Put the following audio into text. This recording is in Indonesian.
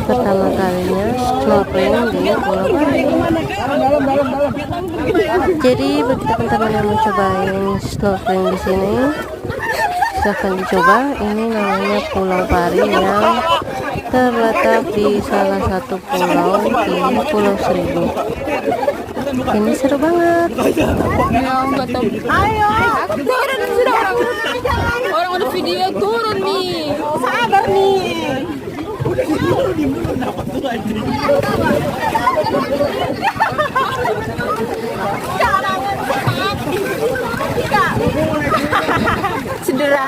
pertama kalinya snorkeling di Pulau Pari. Jadi bagi teman-teman yang mau cobain snorkeling di sini, silahkan dicoba. Ini namanya Pulau Pari yang terletak di salah satu pulau di Pulau Seribu. Ini seru banget. Ayo, turun sudah orang udah video turun nih, sabar nih. Cedera.